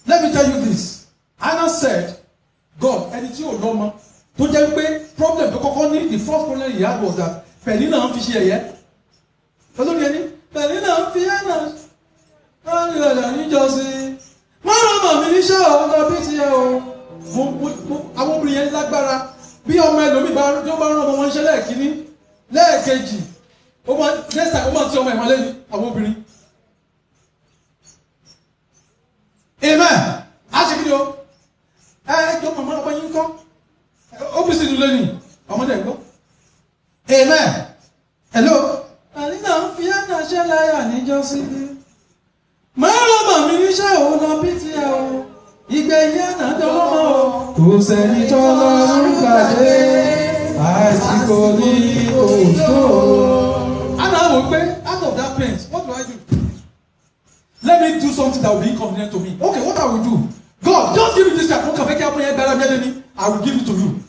[SPEAKER 1] Let me tell you this. Anna said, God problem tó kọ́kọ́ ní the first problem he had was that Penina ń fi ṣe ẹ̀yẹ. Olórí ẹni Penina ń fi ẹ̀nà wọ́n ní ọ̀dà níjọ́sí. Wọ́n rán mọ̀ mí níṣẹ́ ò lọ bí ti ẹ o. Àwọn obìnrin yẹn lágbára bí ọmọ ẹlòmíì bá tó bá rán ọmọ wọn ṣe lẹ́ẹ̀kíní lẹ́ẹ̀kejì ó máa ti ọmọ ìmọ̀lẹ́ ní àwọn obìnrin. Amen. A ṣe kí ni o? Ẹ jọ màmá ọmọ yín kọ́. Ó bí sí ìdúró ní ọmọdé ẹ̀gbọ́n. Amen. Hello. Àníná ń fi ẹ̀nà ṣẹ́ láyà níjọ́sí. Máa rọ́mọ̀ mi níṣẹ́ òun lọ bí ti ẹ o. Ìgbẹ̀yìn ẹ̀nà dọ́lọ́mọ́ o. Kò sẹ́ni tó lọ́rùn pàdé. Àìsí kò ní òótọ́. And I will pay out of that pain. What do I do? Let me do something that will be inconvenient to me. Okay, what I will do? God, just give me this child. I will give it to you.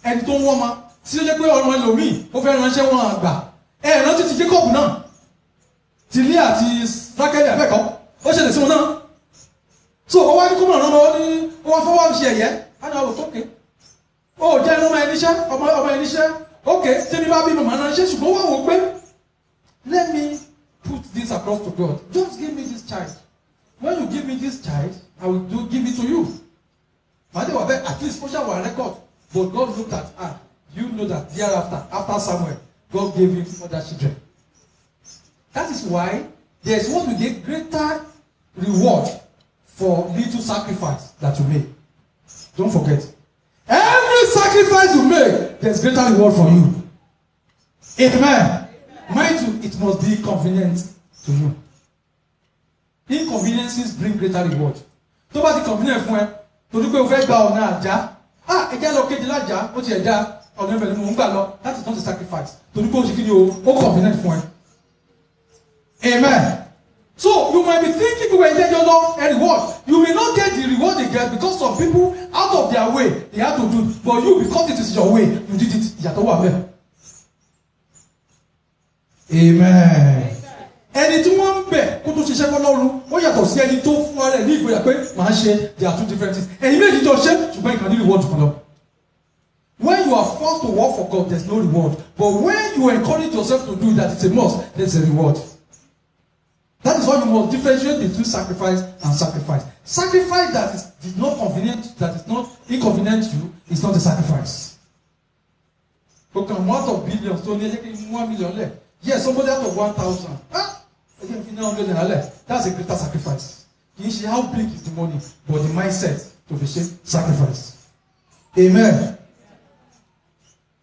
[SPEAKER 1] Ẹni tó ń wọ́n ma tí ó jẹ́ pé ọ̀rọ̀ ẹlòmíì ó fẹ́ ránṣẹ́ wọn àgbà. Ẹ rántí ti Jacob náà. Ti Leah àti Rákẹ́lì àbẹ́kọ̀. Ó ṣẹlẹ̀ sí wọn náà. So ó wá ní kó mọ̀ ọ̀rọ̀ ó ní ó wá fọwọ́ ṣe ẹ̀yẹ́. Á ní àwọn òtókè. Ó jẹ́ ẹni ọmọ ẹni iṣẹ́ ọmọ ẹni iṣẹ́. Okay, tell me about me, mama. And she go on open. Let me put this across to God. Just give me this child. When you give me this child, I will give it to you. At least social will record. But God looked at her. You know that thereafter, after Samuel, God gave him other children. That is why there is what we get greater reward for little sacrifice that you make. Don't forget. Every sacrifice you make, there's greater reward for you. Amen. Mind you, it must be convenient to you. Inconveniences bring greater reward. Tó bá ti convenient fún ẹ, torí pé o fẹ́ gba ọ̀nà àjà. Ẹjẹ́ lọ kejì lájà, ó ti ẹ̀dá ọ̀nà ìbẹ̀lẹ̀ mò ń gbà lọ. That is not a sacrifice. Torí pé o ṣe kí ni o convenient fún ẹ. Amen. So you might be thinking people were getting a reward. You will not get the reward they get because some people out of their way they have to do it. But you, because it is your way, you did it. Yàtọ̀ wà bẹ́ẹ̀. Amen. Ẹni tí wọ́n ń bẹ̀ kó tó ṣiṣẹ́ fọlọ́run ó yàtọ̀ sí ẹni tó fún ara ẹ̀ ní ìgboyà pé màá ṣe there are two different things. Ẹ̀yin méjì jọ ṣe ṣùgbọ́n ìkànnì reward fún lọ. When you are forced to work for God, there is no reward. But when you encourage yourself to do that, it's a must. There is a reward. That is why you must differentiate between sacrifice and sacrifice. Sacrifice that is not convenient, that is not inconvenient to you, is not a sacrifice. You can out of billions, so 1 million left. Yes, somebody out of 1,000. That's a greater sacrifice. You see how big is the money, but the mindset to the sacrifice. Amen.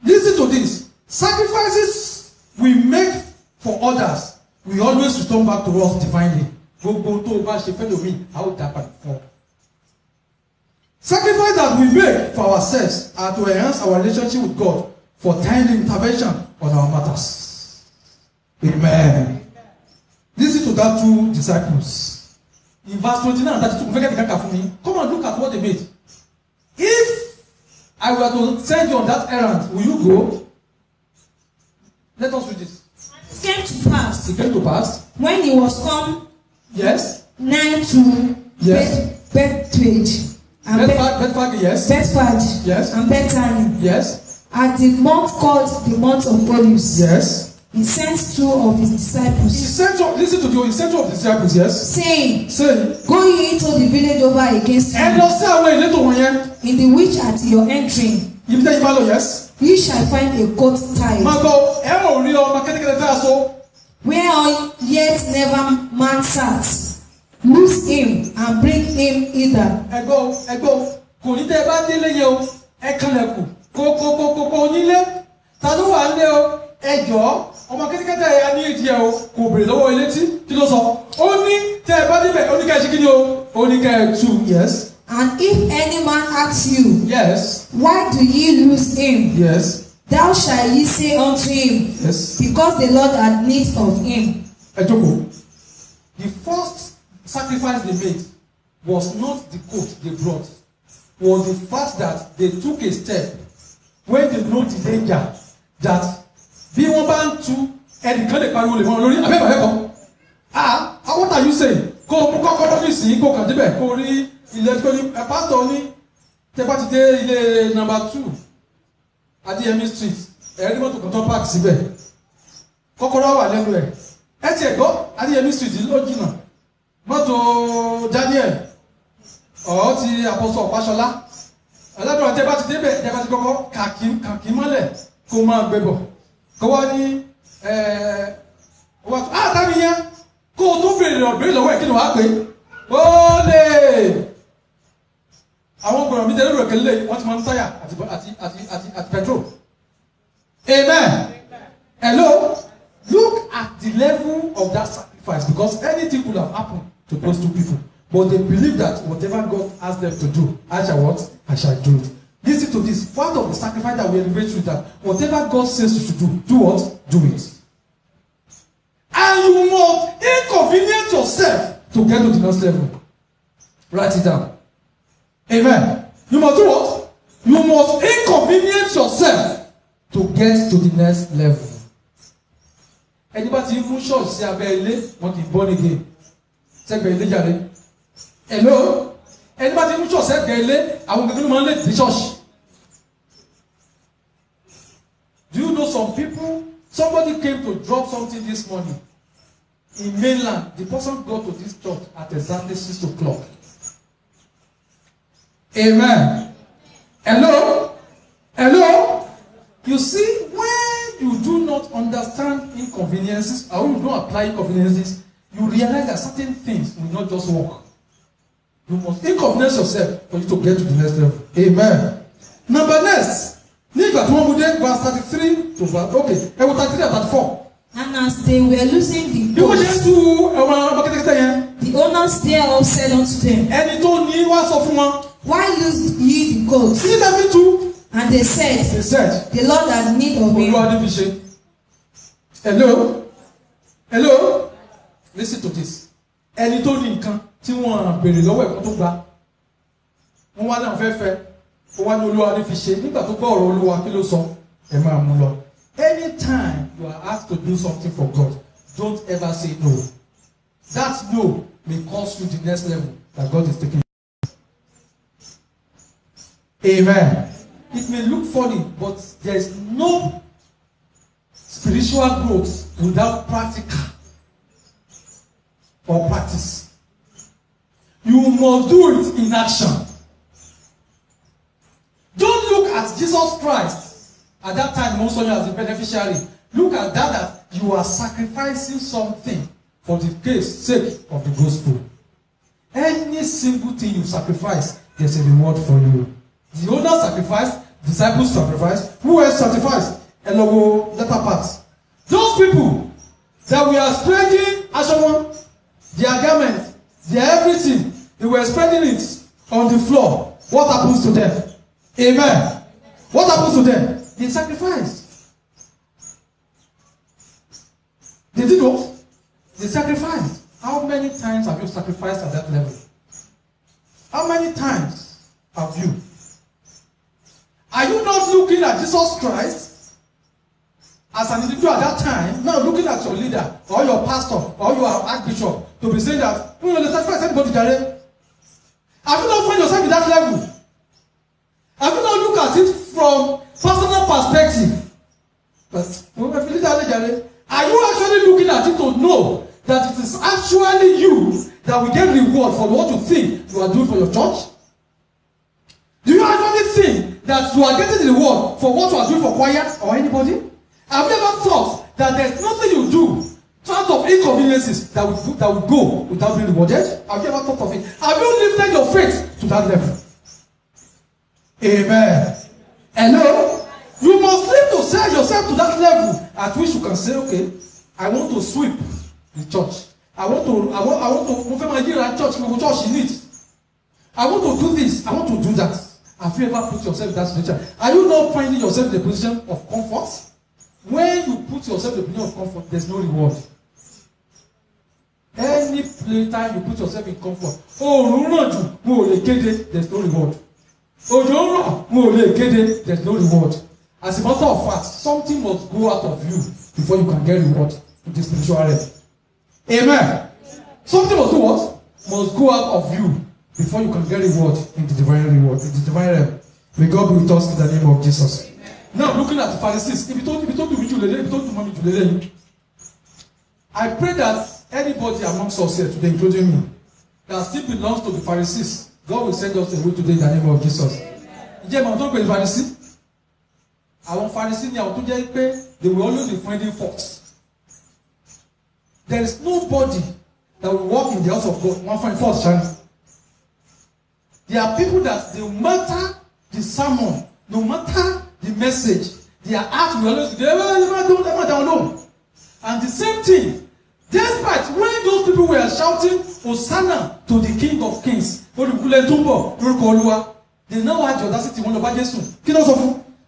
[SPEAKER 1] Listen to this. Sacrifices we make for others, we always return back to us divinely. Sacrifice that we make for ourselves are to enhance our relationship with God for timely intervention on our matters. Amen. Listen to that two disciples. In verse 29 and 32, come and look at what they made. If I were to send you on that errand, will you go? Let us read this.
[SPEAKER 4] It came to pass.
[SPEAKER 1] It came to pass.
[SPEAKER 4] When he was come,
[SPEAKER 1] yes,
[SPEAKER 4] nigh to Bethphage and
[SPEAKER 1] Bethphage, yes,
[SPEAKER 4] Bethphage,
[SPEAKER 1] yes,
[SPEAKER 4] and Bethany,
[SPEAKER 1] yes,
[SPEAKER 4] at the month called the month of Olives,
[SPEAKER 1] yes.
[SPEAKER 4] He sent two of his disciples.
[SPEAKER 1] He sent two, listen to you. He sent two of the disciples, yes, saying,
[SPEAKER 4] go ye into the village over against you, in the which at your entering,
[SPEAKER 1] yes,
[SPEAKER 4] ye shall find a coat tied, whereon yet never man sat. Loose him and bring him hither. Kò ní tẹ́ bá délé yẹ o, ẹ kànlẹ̀kùn, kò nílé, ta ló wà nílé o, ẹ jọ̀ọ́, ọmọ kẹ́tẹ́kẹ́tẹ́ ẹ̀yà ní ìdí ẹ̀ o, kò bèrè lọ́wọ́ ilé tí ló sọ. Ó ní tẹ́ bá débẹ̀, ó ní ká ẹ ṣe kí ni o, ó ní ká ẹ tú, yes. And if any man asks you, yes, why do ye lose him? Yes. Thou shalt ye say unto him, yes, because the Lord had need of him. Ẹ jókòó. The first sacrifice they made was not the coat they brought, was the fact that they took a step when they know the danger that bí wọ́n bá ń tú ẹnìkan lè pariwo lè mọ́ lórí abẹ́bàbẹ́kọ̀. What are you saying? Kó o mú kọ́kọ́rọ́ ní ìsìn kó kàn débẹ̀ kó o rí ilé tó ní pásítọ̀ ní tẹ́ bá ti dé ilé number 2
[SPEAKER 1] Adéyẹmí street ẹ̀rí mọ́tò kan tó park síbẹ̀ kọ́kọ́rọ́ wà lẹ́nu ẹ̀ ẹ tiẹ̀ gbọ́ Adéyẹmí street ló jìnnà mọ́tò Daniel ọ̀ ti àpọ̀sọ̀ Ọ̀páṣọlá ọ̀làdùn àti ẹ̀bá ti débẹ̀ ẹ̀bá ti kọ́kọ́ kàkí mọ́lẹ̀ kó máa gbé bọ̀ kó wá ní tàbí yẹn kó o tún béèrè lọ́wọ́ ẹ̀ kí ni wàá pè ó lè àwọn gbọ̀rọ̀ mi tẹ́lẹ̀ rẹ̀ kẹ́lẹ́ wọ́n ti máa ń táyà àti petrol. Amen. Hello. Look at the level of that sacrifice because anything could have happened to those two people. But they believe that whatever God asked them to do, I shall what? I shall do it. Listen to this. Part of the sacrifice that we elevate through that whatever God says you should do what? Do it. And you must inconvenience yourself to get to the next level. Write it down. Amen. You must do what? You must inconvenience yourself to get to the next level. Anybody mú ṣọ́ọ̀ṣì sí abẹ́ ilé wọn kì í born again. Sẹ́gbẹ̀ẹ́ ilé jàre. Hello? Anybody mú ṣọ́ọ̀ṣì sẹ́gbẹ̀ẹ́ ilé àwọn gẹ́gẹ́ ló máa ń lè dé ṣọ́ọ̀ṣì. Do you know some people? Somebody came to drop something this morning. In mainland, the person got to this church at exactly 6 o'clock. Amen. Hello? Hello? You see, when you do not understand inconveniences, or you don't apply inconveniences, you realize that certain things will not just work. You must inconvenience yourself for you to get to the next level. Amen. Number next. Nígbà tí wọ́n mú dé verse 33 to verse 33 and 34.
[SPEAKER 4] And as they were losing the
[SPEAKER 1] Bí wọ́n ṣe ń tú ọmọ kẹ́tẹ́kẹ́tẹ́ yẹn.
[SPEAKER 4] The owners thereof said unto them.
[SPEAKER 1] Ẹni tó ní wá sọ fún wọn.
[SPEAKER 4] Why lose ye the goat?
[SPEAKER 1] Kí ni tẹ́bí tú?
[SPEAKER 4] And they said. The Lord had need of him.
[SPEAKER 1] Olúwa ní fi ṣe. Hello? Hello? Listen to this. Ẹni tó ní nǹkan tí wọ́n béèrè lọ́wọ́ ẹ̀kọ́ tó gba. Wọ́n wá náà fẹ́fẹ́. Ó wá ní Olúwa ní fi ṣe. Nígbà tó gbọ́ ọ̀rọ̀ Olúwa kí ló sọ? Ẹ máa mú lọ. Anytime you are asked to do something for God, don't ever say no. That no may cause you the next level that God is taking you. Amen. It may look funny, but there is no spiritual growth without practical or practice. You must do it in action. Don't look at Jesus Christ. At that time, most of you as the beneficiary. Look at that you are sacrificing something for the sake of the gospel. Any single thing you sacrifice, there's a reward for you. The owner sacrificed, disciples sacrificed, who else sacrificed? Hello, latter parts. Those people that we are spreading Ashomon, their garment, their everything, they were spreading it on the floor. What happens to them? Amen. What happens to them? They sacrificed. They did what? They sacrificed. How many times have you sacrificed at that level? How many times have you? Are you not looking at Jesus Christ as an individual at that time? Now looking at your leader or your pastor or your archbishop to be saying that you know the sacrifice everybody carry. Have you not found yourself in that level? Have you not looked at it from personal perspective? But are you actually looking at it to know that it is actually you that will get reward for what you think you are doing for your church? Do you actually think that you are getting the reward for what you are doing for choir or anybody? Have you ever thought that there's nothing you do out of inconveniences that will go without being rewarded? Have you ever thought of it? Have you lifted your faith to that level? Amen. Hello? You must live to sell yourself to that level at which you can say, okay, I want to sweep the church. I want to move my church in it. I want to do this. I want to do that. Have you ever put yourself in that situation? Are you not finding yourself in a position of comfort? When you put yourself in a position of comfort, there's no reward. Any time you put yourself in comfort, there's no reward. There's no reward. As a matter of fact, something must go out of you before you can get reward in the spiritual realm. Amen. Something must do what? Must go out of you before you can get reward in the divine reward, in the divine realm. May God be with us in the name of Jesus. Now looking at the Pharisees, if you told me to I pray that anybody amongst us here today, including me, that still belongs to the Pharisees, God will send us away today in the name of Jesus. Ǹjẹ́ màá tó pè ní Pharisee? Àwọn Pharisee ni àwọn tó jẹ́ pé they will always be finding faults. There is nobody that will walk in the house of God one find fault, China. There are people that no matter the sermon, no matter the message, their heart will always be down. And the same thing, despite when those people were shouting Hosanna to the King of Kings, they now had the audacity one of Jesus.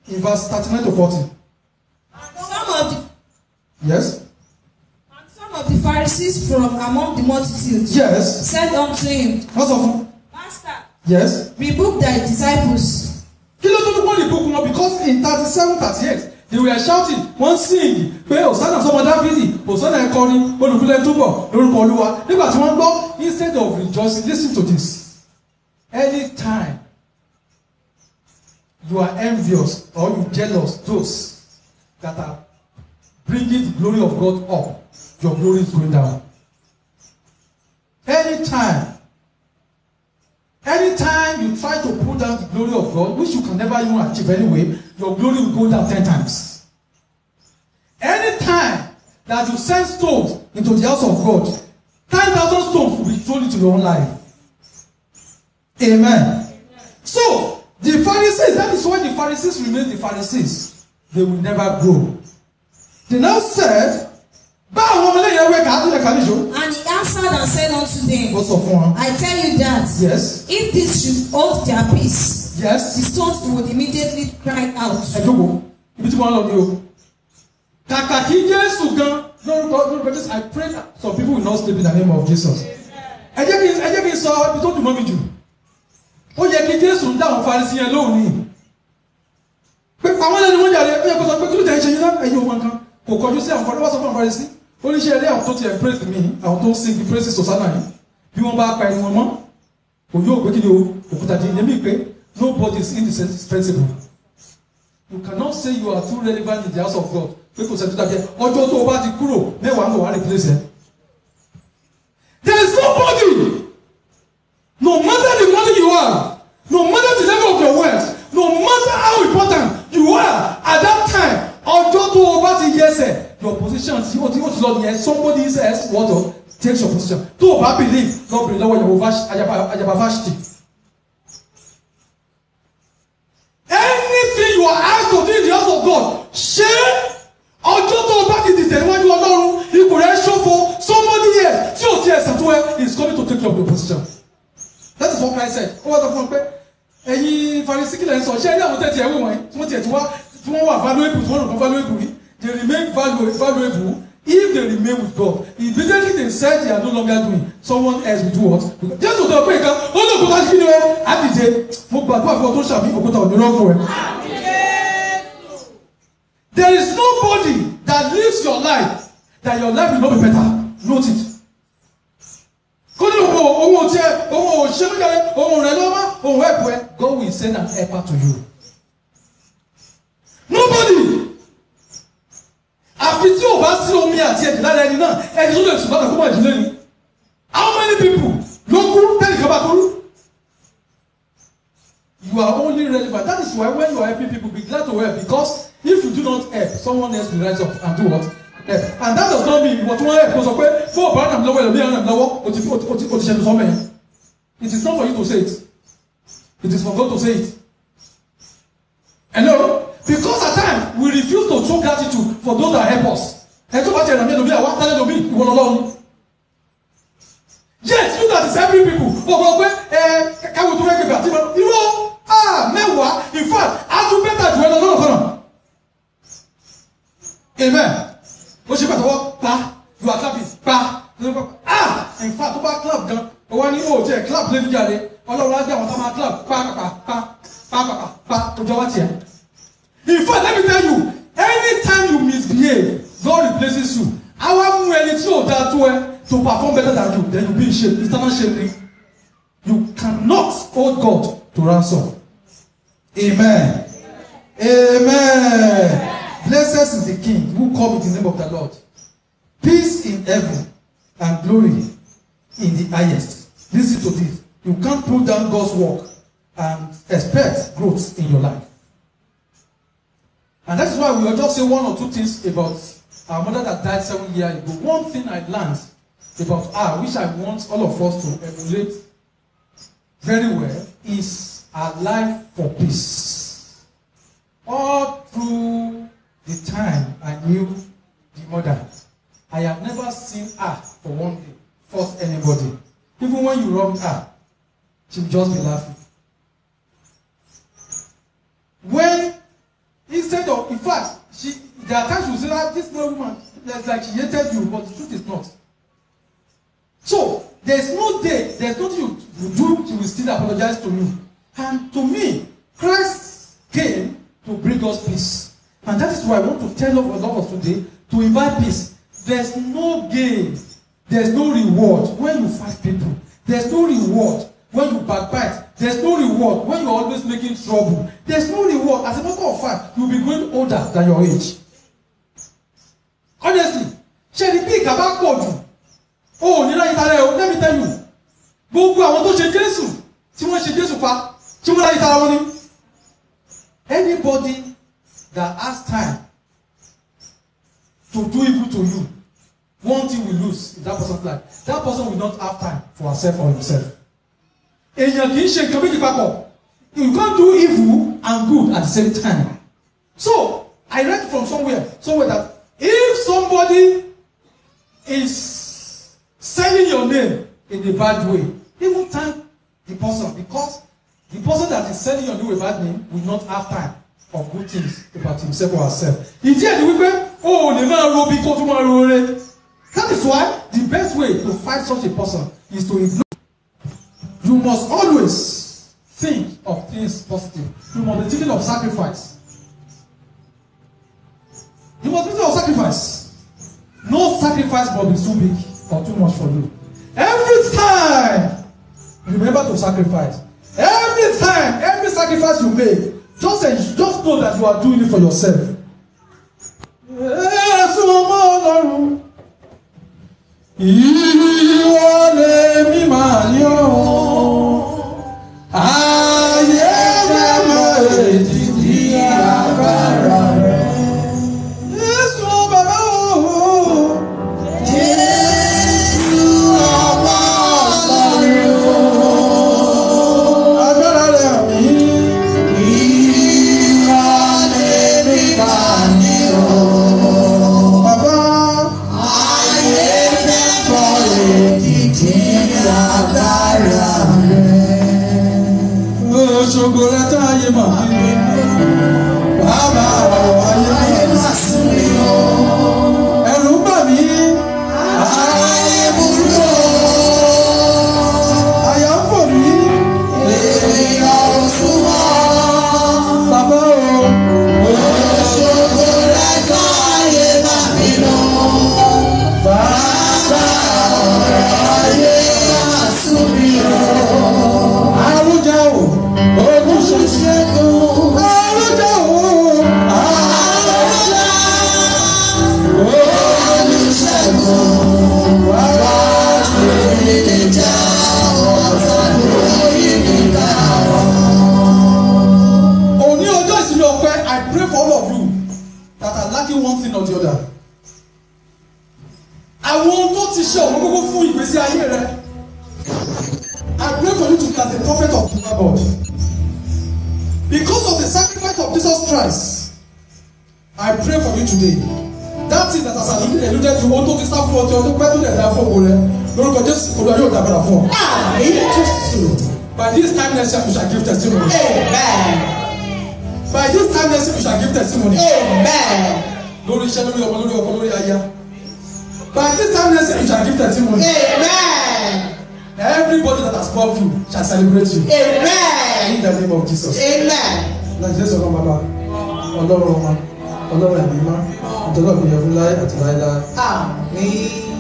[SPEAKER 1] In verse 39 to 40. Yes.
[SPEAKER 4] And some of the Pharisees from among the multitude,
[SPEAKER 1] yes,
[SPEAKER 4] said unto him,
[SPEAKER 1] Master, yes,
[SPEAKER 4] rebuke thy disciples.
[SPEAKER 1] Because in 37-38 they were shouting, one sing, Hosanna sọmọ Dáfídì, Hosanna ẹ̀kọrin, olùkúlẹ̀ túbọ̀ lórúkọ Olúwa. Nígbà tí wọ́n gbọ́, instead of rejoicing, listen to this. Anytime you are envious or you jealous those that are bringing the glory of God up, your glory is going down. Anytime you try to pull down the glory of God, which you can never even achieve anyway, your glory will go down 10 times. Anytime that you send stones into the house of God, 10,000 stones will be thrown into your own life. Amen. So, the Pharisees, that is why the Pharisees remain the Pharisees. They will never grow. They now said,
[SPEAKER 4] and he answered and said unto them, I tell you that,
[SPEAKER 1] yes,
[SPEAKER 4] if this should hold their peace,
[SPEAKER 1] yes,
[SPEAKER 4] the stones would immediately cry out.
[SPEAKER 1] I pray that some people will not sleep in the name of Jesus. Ó yẹ kí Jésù ń dáhùn Farisí yẹn lónìí. Pé àwọn ẹlẹ́ni wọ́n jàre ẹ̀kọ́ sọ pé kí ló tẹ̀ ń ṣe yín náà ẹ̀yin ọmọ nǹkan kò kọjú sí àwọn fọdọ́wọ́ sọ fún àwọn Farisí. Ó ní ṣe eré àwọn tó ti ẹ̀ praise mi, àwọn tó ń sing the praises Hosanna yìí. Bí wọ́n bá pa ẹni wọn mọ́, òye ògbé kí ni o, òkúta di ìyẹn mi pé nobody is indispensable. You cannot say you are too relevant in the house of God. Pé kò sẹ́ni tó dàbí ẹ, ọjọ́ tó o bá ti kúrò mẹ́wàá ń bọ̀ wá replace ẹ. There is nobody. No matter the money you are, no matter the level of your wealth, no matter how important you are at that time, ọjọ́ tó o bá ti yẹsẹ̀, your position ti o ti lọ yẹn, somebody else want to take your position. Tó o bá believe, lọ bèrè lọ́wọ́ Ayaba Vashti. Anything you are asked to do in the house of God, ṣé ọjọ́ tó o bá ti dìtẹ̀ níwájú Ọlọ́run, ipò rẹ̀ ṣòfò, somebody else tí o ti ẹ̀sẹ̀ tó ẹ is coming to take your position. That is what Christ said. Ó wá sọ fún un pé ẹ̀yin Farisí kí lẹ̀ ń sọ ṣé ẹni àwọn tẹ̀tì ẹ̀wọ̀n wọ̀nyí tí wọ́n tiẹ̀ tí wọ́n wà valuable tí wọ́n rò kó valuable rí they remain valuable if they remain with God. Immediately they said they are no longer doing, someone else will do what? Jésù tó pé nǹkan ó lè òkúta kí ni ó á dìde mo gbàdúrà fún ọ tó ṣàmì òkúta òní rọ́ọ̀kù ẹ̀. There is nobody that lives your life that your life will not be better. Note it. God will send an helper to you. Nobody. Àfi tí o bá sí omi àti ẹ̀jẹ̀ lára ẹni náà, ẹni tó lè sùn lọ́dọ̀ kó mọ̀ ìdílé ni. How many people ló kú tẹ́lẹ̀ kan bá kú? You are only relevant. That is why when you are helping people, be glad to help, because if you do not help, someone else will rise up and do what? Help. And that does not mean what one help kó sọ pé fún ọ̀bá náà lọ́wọ́ ẹ̀lòmíì náà lọ́wọ́ o ti ṣẹlẹ̀ sọ́mọ̀ yẹn. It is not for you to say it. It is for God to say it. Hello? Because at times we refuse to show gratitude for those that help us. Ẹ tó bá ti ẹ̀rọ mi ẹ̀lòmíì àwọn àtàlẹ́ ẹ̀lòmíì ìwọ lọ́lọ́run. Yes, you that is helping people. Ọ̀pọ̀ pé káwọn tó fẹ́ gbẹ̀gbẹ̀ àti ìwọ mẹ́wàá in fact á tún bẹ́tà jù ẹ lọ lọ́nà kan. Amen. Ó ṣe pàtàkó pa you are clapping pa in fact tó bá clap gan o wá ní o jẹ clap lẹ́nu jáde Ọlọ́run á jẹ́ àwọn tó máa clap pa ọjọ́ wá tiẹ̀. In fact let me tell you anytime you misbehave God replaces you. Àwa mú ẹni tí ò dáa tó ẹ to perform better than you then you be in shame eternal shame. You cannot hold God to ransom. Amen. Amen. Blessed is the King who comes in the name of the Lord. Peace in heaven and glory in the highest. Listen to this. You can't put down God's work and expect growth in your life. And that's why we will just say one or two things about our mother that died 7 years ago. One thing I learned about her, which I want all of us to emulate very well, is our life for peace. All through the time I knew the mother, I have never seen her for one day force anybody. Even when you wrong her, she will just be laughing. When instead of, in fact, there are times you say that this woman, like she hated you, but the truth is not. So there's no day, there's nothing you do, she will still apologize to you. And to me, Christ came to bring us peace. And that is why I want to tell all of us today to invite peace. There's no gain, there's no reward when you fight people. There's no reward when you backbite. There's no reward when you're always making trouble. There's no reward. As a matter of fact, you'll be growing older than your age. Honestly, ṣe ni bí ìkà pọ̀ jù. Oh, ní láyé tara ẹ̀ o, let me tell you. Gbogbo àwọn tó ṣe Jésù, tí wọ́n ṣe Jésù pa, tí wọ́n láyé tara wọn ni. Anybody that has time to do evil to you, one thing will lose in that person's life. That person will not have time for herself or himself. Èèyàn kì í ṣe nǹkan méjì papọ̀. You can't do evil and good at the same time. So, I read from somewhere that if somebody is selling your name in a bad way, even thank the person, because the person that is selling your name with a bad name will not have time of good things about himself or herself. Ìdí ẹ̀ ni wípé o ò lè máa ro bí kó tún máa ro rere. That is why the best way to fight such a person is to ignore. You must always think of things positive. You must be thinking of sacrifice. You must be thinking of sacrifice. No sacrifice must be too big or too much for you. Every time, remember to sacrifice. Every time, every sacrifice you make, just know that you are doing it for yourself. Ìwọ lèmi máa ní o, ayé fẹ́ mọ èdìdì agbára rẹ̀. Jésù bàbá o, Jésù ọmọ Ọlọ́run o, agbára rẹ̀ mi. Ìwọ lèmi máa ní o, bàbá. Ṣògo rẹ tá ayé mà nínú bàbá ọ̀rọ̀ ayé mà sí mi o. Ẹ̀rù bà mí ayé burú o. Àyà ń fò mí ènìyàn ò súnmọ́ bàbá o. Ṣògo rẹ tá ayé mà nínú bàbá ọ̀rọ̀ ayé mà sí mi o. Àrùjá o. I pray for all of you that are lacking one thing or the other. Àwọn tó ti ṣe ọ̀rọ̀ gbogbo fún ìgbésí ayé rẹ. I pray for you to be as a prophet of God. Because of the sacrifice of Jesus Christ, I pray for you today. That thing that has alluded to ohun tó ti sá fún ọtí ọdún pẹ́ tó lè dá fún òun rẹ. Lórúkọ Jésù Olúwa yóò dábàrà fún ọ. By this time next year you shall give testimony. Amen. By this time next year you shall give testimony. Amen. Lórí iṣẹ́ lórí ọmọ lórí ọkọ lórí aya. By this time next year you shall give testimony. Amen. Everybody that has loved you shall celebrate you. Amen. In the name of Jesus. Amen. Like Jesus ọlọ́run bàbá ọlọ́run ọmọ ọlọ́run ẹ̀mí mọ́ ìtọ́lọ́gbìn ẹ̀fún láyé àti láyé láyé. Àmín.